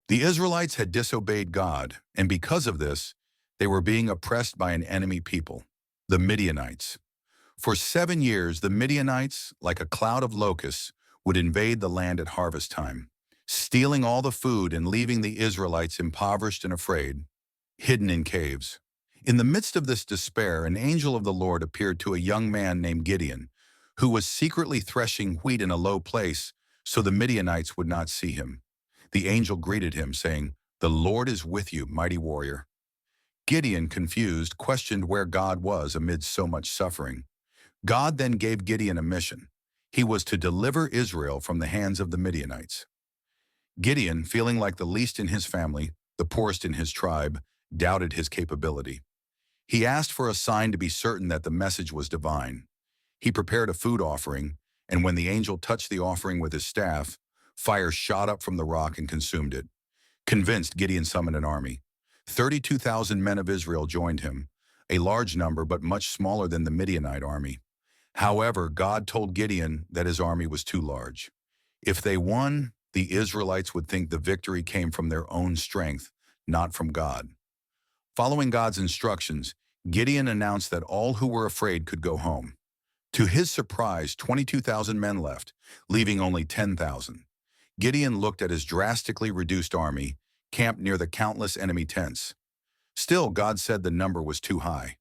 The Israelites had disobeyed God, and because of this, they were being oppressed by an enemy people, the Midianites. For 7 years, the Midianites, like a cloud of locusts, would invade the land at harvest time, stealing all the food and leaving the Israelites impoverished and afraid, hidden in caves. In the midst of this despair, an angel of the Lord appeared to a young man named Gideon, who was secretly threshing wheat in a low place so the Midianites would not see him. The angel greeted him, saying, "The Lord is with you, mighty warrior." Gideon, confused, questioned where God was amid so much suffering. God then gave Gideon a mission. He was to deliver Israel from the hands of the Midianites. Gideon, feeling like the least in his family, the poorest in his tribe, doubted his capability. He asked for a sign to be certain that the message was divine. He prepared a food offering, and when the angel touched the offering with his staff, fire shot up from the rock and consumed it. Convinced, Gideon summoned an army. 32,000 men of Israel joined him, a large number but much smaller than the Midianite army. However, God told Gideon that his army was too large. If they won, the Israelites would think the victory came from their own strength, not from God. Following God's instructions, Gideon announced that all who were afraid could go home. To his surprise, 22,000 men left, leaving only 10,000. Gideon looked at his drastically reduced army, camped near the countless enemy tents. Still, God said the number was too high.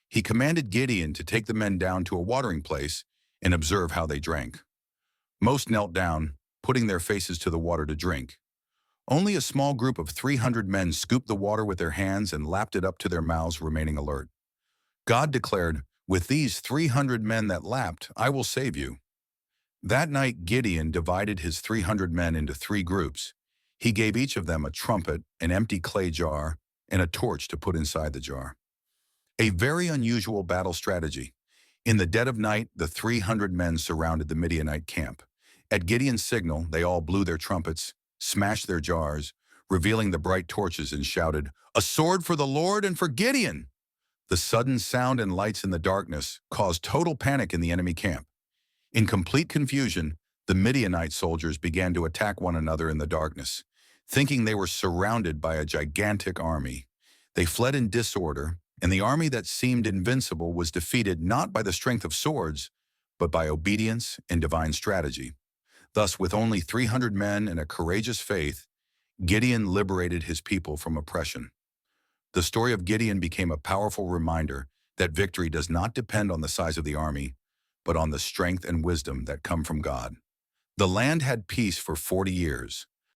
He commanded Gideon to take the men down to a watering place and observe how they drank. Most knelt down, putting their faces to the water to drink. Only a small group of 300 men scooped the water with their hands and lapped it up to their mouths, remaining alert. God declared, "With these 300 men that lapped, I will save you." That night, Gideon divided his 300 men into 3 groups. He gave each of them a trumpet, an empty clay jar, and a torch to put inside the jar. A very unusual battle strategy. In the dead of night, the 300 men surrounded the Midianite camp. At Gideon's signal, they all blew their trumpets, smashed their jars, revealing the bright torches, and shouted, "A sword for the Lord and for Gideon!" The sudden sound and lights in the darkness caused total panic in the enemy camp. In complete confusion, the Midianite soldiers began to attack one another in the darkness, thinking they were surrounded by a gigantic army. They fled in disorder, and the army that seemed invincible was defeated not by the strength of swords, but by obedience and divine strategy. Thus, with only 300 men and a courageous faith, Gideon liberated his people from oppression. The story of Gideon became a powerful reminder that victory does not depend on the size of the army, but on the strength and wisdom that come from God. The land had peace for 40 years,